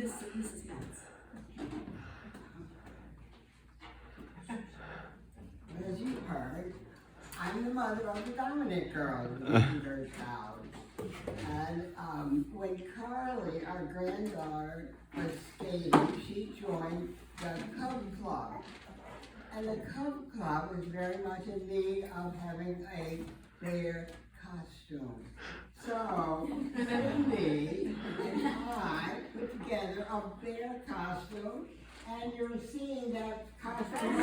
Mrs. Metz. As you heard, I'm the mother of the Dominic girls, I'm very proud. And when Carly, our granddaughter, was skating, she joined the Cub Club. And the Cub Club was very much in need of having a bear costume. So, Cindy and I put together a bear costume, and you're seeing that costume.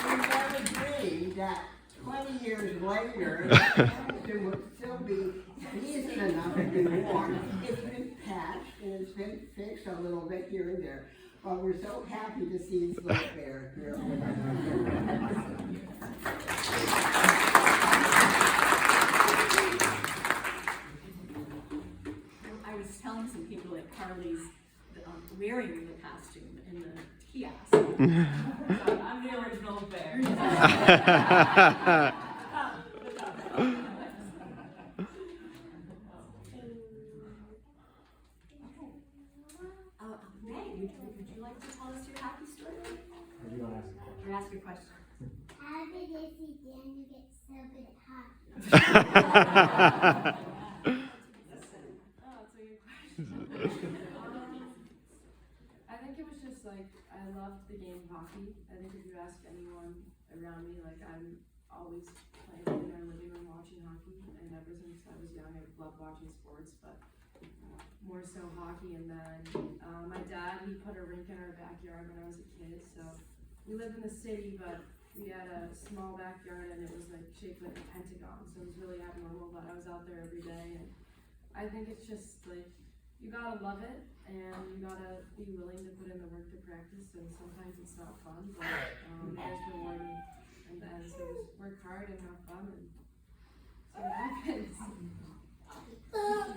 We never dreamed that 20 years later, the costume would still be decent enough to be worn. It's been patched and it's been fixed a little bit here and there, but we're so happy to see this little bear here with us. I was telling some people that Carly's wearing the costume in the kiosk. I'm the original bear. May, would you like to tell us your hockey story? Or do you want to ask a question? Or ask your question? How did Izzy Daniel get so good at hockey? I think it was just like, I loved the game of hockey. I think if you ask anyone around me, like I'm always playing in our living room watching hockey. And ever since I was young, I loved watching sports, but more so hockey. And then my dad, he put a rink in our backyard when I was a kid. So we lived in the city, but we had a small backyard and it was like shaped like a pentagon. So it was really abnormal, but I was out there every day. And I think it's just like, you gotta love it, and you gotta be willing to put in the work to practice, and sometimes it's not fun, but there's rewarding in the end, so just work hard and have fun, and see what happens.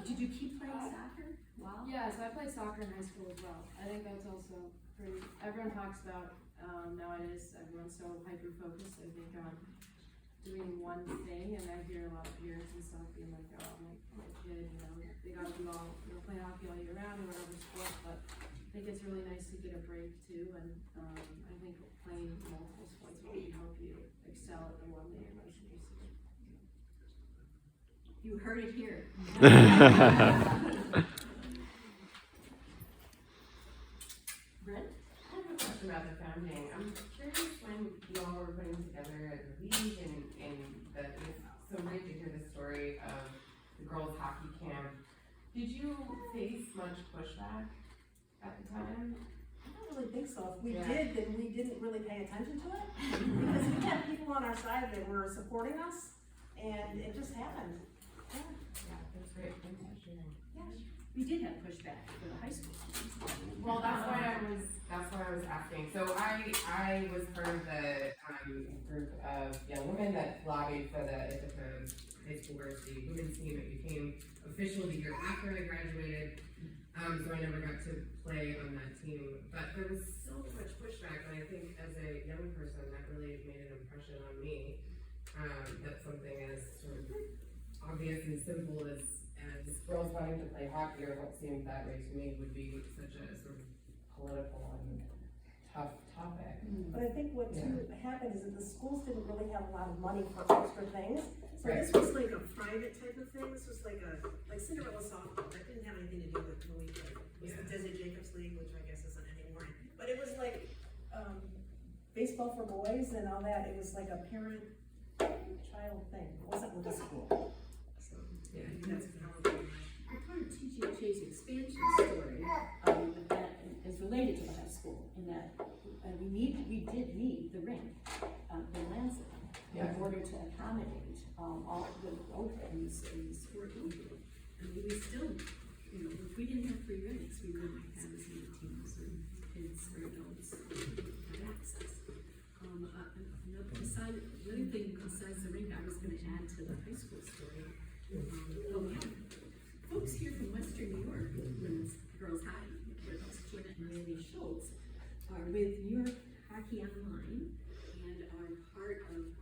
Did you keep playing soccer? Wow. Yeah, so I played soccer in high school as well. I think that's also pretty, everyone talks about nowadays, everyone's so hyper-focused, I think, on doing one thing, and I hear a lot of parents and stuff being like, oh, my kid, they gotta do all, play hockey all year round or whatever sport, but I think it's really nice to get a break too, and I think playing multiple sports will really help you excel at the one that you're most interested in. You heard it here. Brent? I have a question about the founding. I'm curious when you all were putting together the league and it's so great to hear the story of the girls' hockey camp. Did you face much pushback at the time? I don't really think so. If we Yeah. did, then we didn't really pay attention to it. Because we had people on our side that were supporting us, and it just happened. Yeah. Yeah, that's great. Thanks for sharing. We did have pushback for the high school. Well, that's why I was asking. So I was part of the group of young women that lobbied for the Ithaca High School Varsity women's team. It became official the year after I graduated, so I never got to play on that team. But there was so much pushback, and I think as a young person, that really made an impression on me. That something as sort of obvious and simple as girls wanting to play hockey, or what seemed that way to me, would be such a sort of political and tough topic. But I think what too happened is that the schools didn't really have a lot of money for extra things. So this was like a private type of thing. This was like Cinderella softball. That didn't have anything to do with the league. It was the Desi Jacobs League, which I guess isn't anymore. But it was like Baseball for boys and all that. It was like a parent-child thing. It wasn't with the school. so. Yeah, I think that's probably. Part of TGHA's expansion story that is related to the high school, in that we did need the rink in Lansing in order to accommodate all the growth in the sport movement. And we still, if we didn't have free rinks, we wouldn't have as many teams or kids or adults have access. Another thing besides the rink, I was going to add to the high school story. Folks here from Western New York, women's girls hockey, with us, Janet and Randy Schultz, are with New York Hockey Online and are part of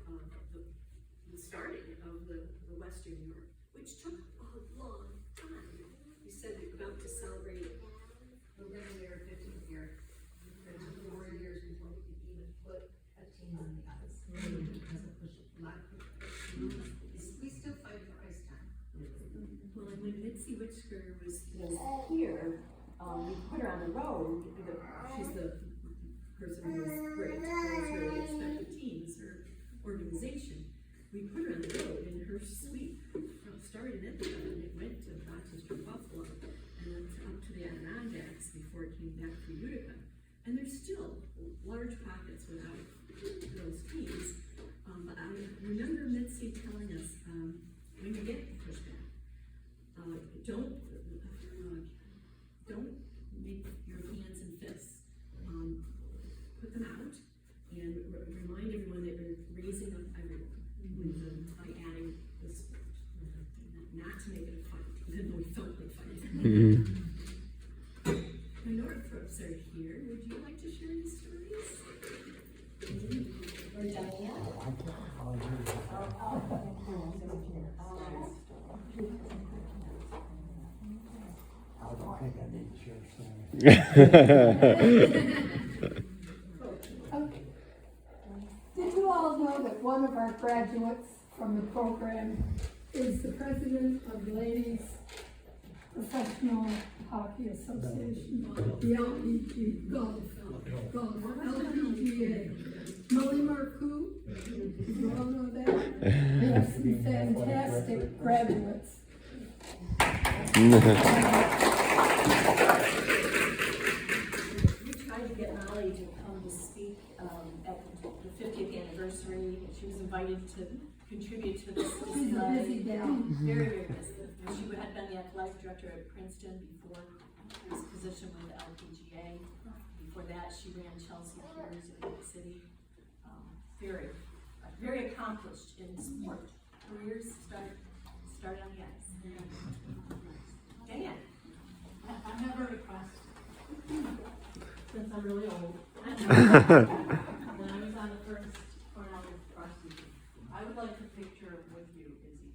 the starting of the Western New York, which took a long time. said about to celebrate November their 15th year. It took 4 years before we could even put a team on the ice. Because it was a lot quicker. We still fight for ice time. Well, and when Mitzi Witsker was here, we put her on the road, she's the person who was great, who really expected teams, her organization. We put her on the road, and her sweep started at the and it went to Rochester, Buffalo, and then up to the Adirondacks before it came back for Utica. And there's still large pockets without those teams. But I remember Mitzi telling us, when you get pushback, don't make your hands and fists. Put them out and remind everyone that you're raising up everyone by adding the sport. Not to make it a fight, even though we felt like fighting. The Northrops are here. Would you like to share any stories? Or Diana? I don't think I need to share Okay. Did you all know that one of our graduates from the program is the president of the Ladies Professional Hockey Association, the LPG Golf, LPGA. Molly Marcoux, you all know that? We have some fantastic graduates. We tried to get Molly to come to speak at the 50th anniversary. She was invited to contribute to this display. She's a busy gal. Very, very busy. And she had been the athletic director at Princeton before this position with the LPGA. Before that, she ran Chelsea Piers in New York City. Very accomplished in sport. Careers start on the ice. Dan. I have a request. Since I'm really old. When I was on the first Cornell varsity, I would like a picture with you, Izzy.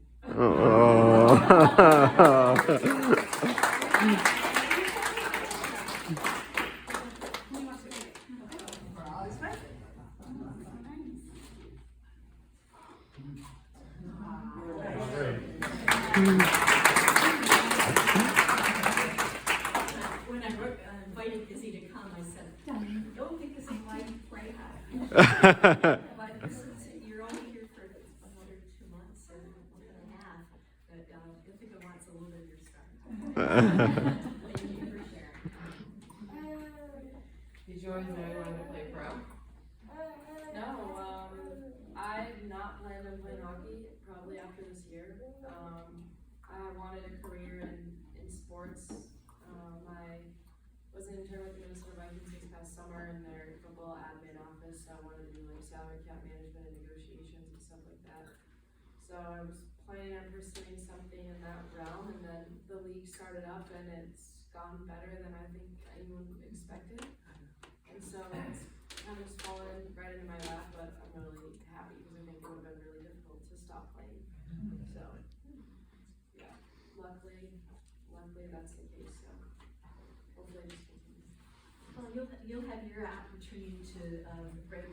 When I invited Izzy to come, I said, don't think this is why you play hockey. But since you're only here for another 2 months or a half, but I think it wants a little bit of your start. Thank you for sharing. Did you always know you wanted to play pro? No, I'm not planning on playing hockey probably after this year. I wanted a career in sports. I was an intern with the Minnesota Vikings this past summer in their football admin office. So I wanted to do like salary cap management and negotiations and stuff like that. So I was planning on pursuing something in that realm, and then the league started up and it's gone better than I think anyone expected. And so it's kind of just fallen right into my lap, but I'm really happy because I think it would have been really difficult to stop playing. So, yeah, luckily that's the case, so hopefully it just continues. Well, you'll have your opportunity to break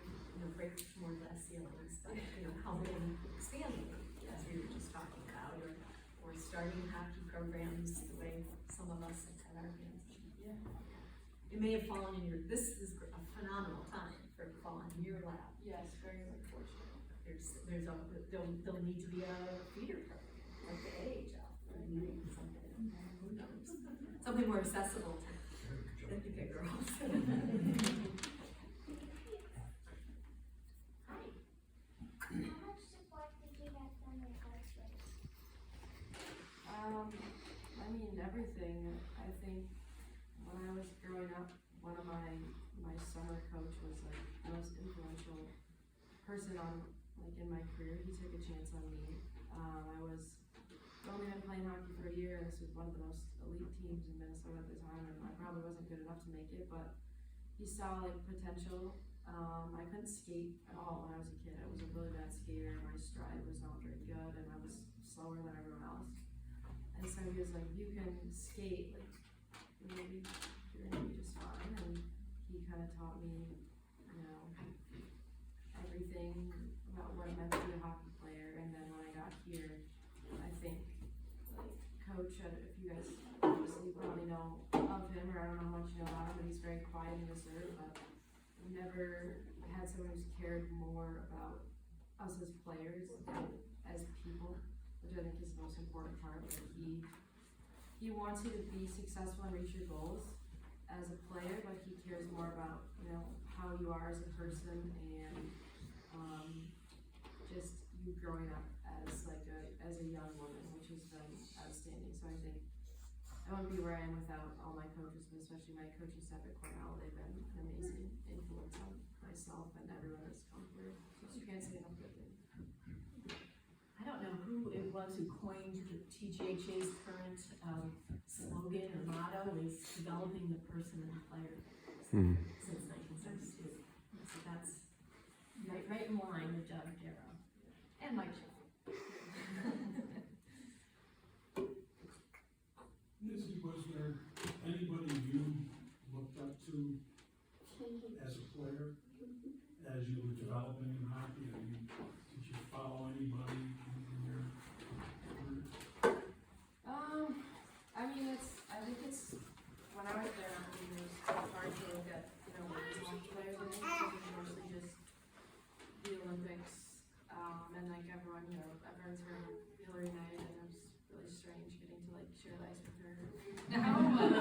more glass ceilings, but how they expand the league, as we were just talking about, or starting hockey programs the way some of us have had our hands in. Yeah. It may have fallen in your. This is a phenomenal time for it to fall in your lap. Yes, very unfortunate. There'll need to be a feeder program like the AHL, right? Something more accessible to the big girls. Hi. How much support did you get from your coaches? I mean, everything. I think when I was growing up, one of my summer coach was like the most influential person in my career. He took a chance on me. I was only been playing hockey for a year, and this was one of the most elite teams in Minnesota at the time, and I probably wasn't good enough to make it, but he saw like potential. I couldn't skate at all when I was a kid. I was a really bad skater. My stride was not very good, and I was slower than everyone else. And so he was like, you can skate, like, maybe you're gonna be just fine. And he kind of taught me, you know, everything about what it meant to be a hockey player. And then when I got here, I think, like, Coach, if you guys obviously probably know of him, or I don't know how much you know about him, but he's very quiet and reserved, but I've never had someone who's cared more about us as players and as people, which I think is the most important part. Like he wants you to be successful and reach your goals as a player, but he cares more about, you know, how you are as a person and just you growing up as like as a young woman, which has been outstanding. So I think I wouldn't be where I am without all my coaches, but especially my coaching staff at Cornell. They've been an amazing influence on myself and everyone that's come through. So you can't say enough good things. I don't know who it was who coined the TGHA's current slogan or motto is developing the person and the player since 1972. So that's right in line with Doug Darrow and Mike Schiff. Missy, was there anybody you looked up to as a player as you were developing in hockey? I mean, did you follow anybody in your career? I mean, I think it's, when I was there, it was hard to look at, you know, what hockey players I think, because it was mostly just the Olympics, and like everyone, you know, everyone's heard of Hillary Knight, and it was really strange getting to like share the ice with her now, but,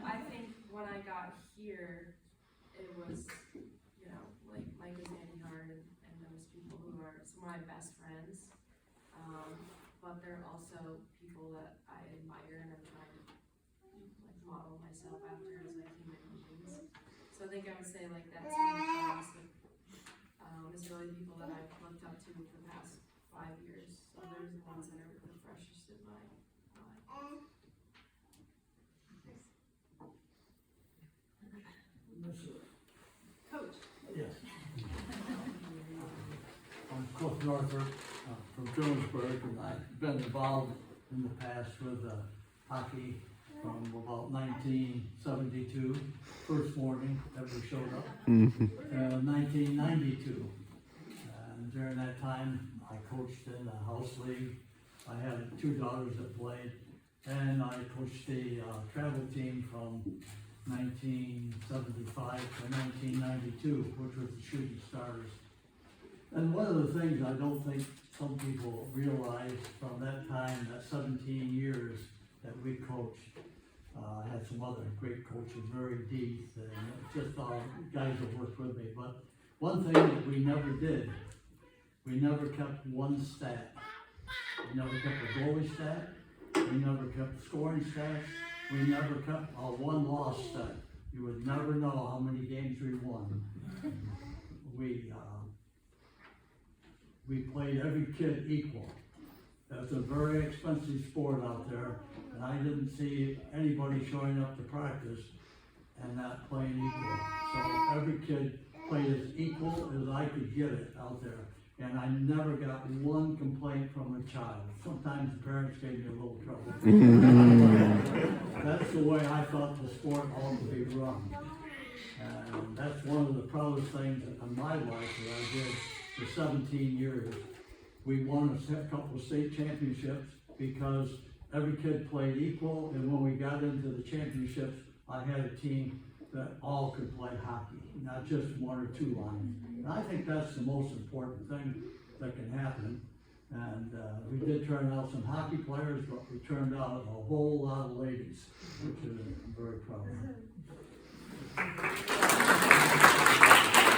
I think when I got here, it was, you know, like Mike and Sandy Hard and those people who are some of my best friends, but they're also people that I admire and I'm trying to like model myself after as like human beings. So I think I would say like that team class is really people that I've looked up to for the past 5 years. So there's the ones that are the freshest in my mind. Coach. Yes. I'm Cliff Northrup from Jonesburg, and I've been involved in the past with hockey from about 1972, first morning that we showed up, 1992. And during that time, I coached in the house league. I had 2 daughters that played, and I coached the travel team from 1975 to 1992, which was the Shooting Stars. And one of the things I don't think some people realize from that time, that 17 years that we coached, I had some other great coaches, Murray Deeth, and just all guys that worked with me. But one thing that we never did, we never kept one stat. We never kept a goalie stat. We never kept scoring stats. We never kept a one-loss stat. You would never know how many games we won. We played every kid equal. That's a very expensive sport out there, and I didn't see anybody showing up to practice and not playing equal. So every kid played as equal as I could get it out there. And I never got one complaint from a child. Sometimes the parents gave me a little trouble. That's the way I thought the sport ought to be run. And that's one of the proudest things in my life that I did for 17 years. We won a couple of state championships because every kid played equal, and when we got into the championships, I had a team that all could play hockey, not just 1 or 2 lines. And I think that's the most important thing that can happen. And we did turn out some hockey players, but we turned out a whole lot of ladies, which I'm very proud of.